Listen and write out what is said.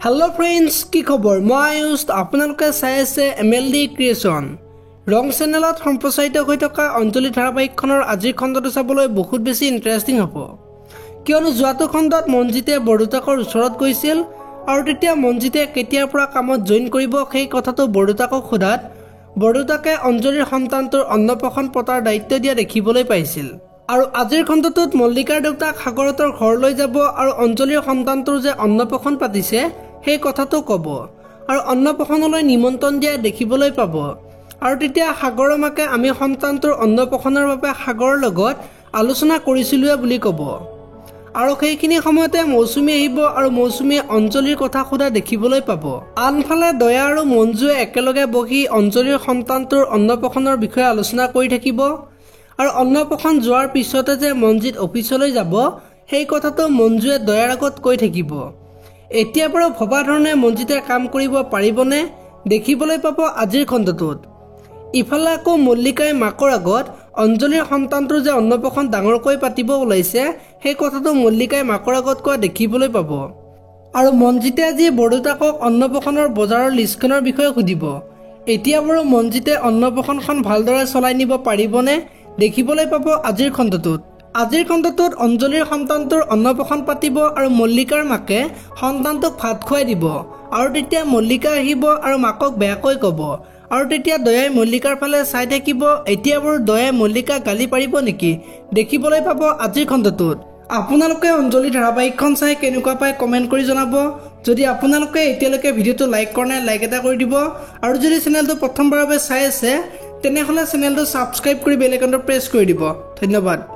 Hello friends की खबर मैं आयुष आपनालोके चाই আছে MLD क्रिएशन रंग चेनेলত सम्प्रचारित হৈ থকা অঞ্জলি ধাৰাবাহিকখনৰ আজিৰ খণ্ডটো চাবলৈ বহুত বেছি ইন্টাৰেষ্টিং হ'ব কিয়নো যোৱাটো খণ্ডত মনজিতে বৰদুতাকৰ ওচৰত গৈছিল আৰু তেতিয়া মনজিতে কেতিয়াৰ পৰা কামত জয়েন কৰিব সেই কথাটো বৰদুতাকক সোধাত বৰদুতাকে অঞ্জলিৰ সন্তানটোৰ অন্নপ্ৰসন পতাৰ দায়িত্ব দিয়া দেখিবলৈ পাইছিল আৰু আজিৰ খণ্ডটোত মল্লিকাৰ দেউতাক সাগৰতৰ ঘৰলৈ যাব আৰু অঞ্জলিৰ সন্তানটোৰ যে অন্নপ্ৰসন পাতিছে সেই কথাটো ক'ব আৰু অন্নপ্ৰসনলৈ নিমন্ত্ৰণ দিয়া দেখিবলৈ পাব আৰু তেতিয়া সাগৰৰ মাকে আমি সন্তানটোৰ অন্নপ্ৰসনৰ বাবে সাগৰৰ লগত আলোচনা কৰিছিলো বুলি ক'ব আৰু সেইখিনি সময়তে মৌচুমী আহিব আৰু মৌচুমীয়ে অঞ্জলিৰ কথা সোধা দেখিবলৈ পাব আনফালে দয়া আৰু মঞ্জুৱে একেলগে বহি অঞ্জলিৰ সন্তানটোৰ অন্নপ্ৰসনৰ বিষয়ে আলোচনা কৰি থাকিব আৰু অন্নপ্ৰসন যোৱাৰ পিছতে যে মনজিত অফিচলৈ যাব সেই কথাটো মঞ্জুৱে দয়াৰ আগত কৈ থাকিব এতিয়া পৰা ভবা ধৰণে মনজিতে কাম কৰিব পাৰিবনে দেখিবলৈ পাব আজিৰ খণ্ডটোত ইফালে আকৌ মল্লিকাই মাকৰ আগত অঞ্জলিৰ সন্তানটোৰ যে অন্নপ্ৰসন ডাঙৰকৈ পাতিব ওলাইছে সেই কথাটো মল্লিকাই মাকৰ আগত কোৱা দেখিবলৈ পাব আৰু মনজিতে আজি বৰদুতাকক অন্নপ্ৰসনৰ বজাৰৰ লিষ্টখনৰ বিষয়ে সুধিব এতিয়া বাৰু মনজিতে অন্নপ্ৰসনখন ভালদৰে চলাই নিব পাৰিবনে দেখিবলৈ পাব আজিৰ খণ্ডটোত অঞ্জলিৰ সন্তানটোৰ অন্নপ্ৰসন পাতিব আৰু মল্লিকাৰ মাকে সন্তানটোক ভাত খুৱাই দিব আৰু তেতিয়া মল্লিকা আহিব আৰু মাকক বেয়াকৈ ক'ব আৰু তেতিয়া দয়াই মল্লিকাৰ ফালে চাই থাকিব এতিয়া বাৰু দয়াই মল্লিকা গালি পাৰিব নেকি দেখিবলৈ পাব আজিৰ খণ্ডটোত আপোনালোকে অঞ্জলি ধাৰাবাহিকখন চাই কেনেকুৱা পায় কমেন্ট কৰি জনাব যদি আপোনালোকে এতিয়ালৈকে ভিডিঅটো লাইক কৰা নাই লাইক এটা কৰি দিব আৰু যদি চেনেলটো প্ৰথমবাৰৰ বাবে চাই আছে তেনেহলে চেনেলটো সাবস্ক্ৰাইব কৰি বেল আইকনটো প্ৰেছ কৰি দিব ধন্যবাদ।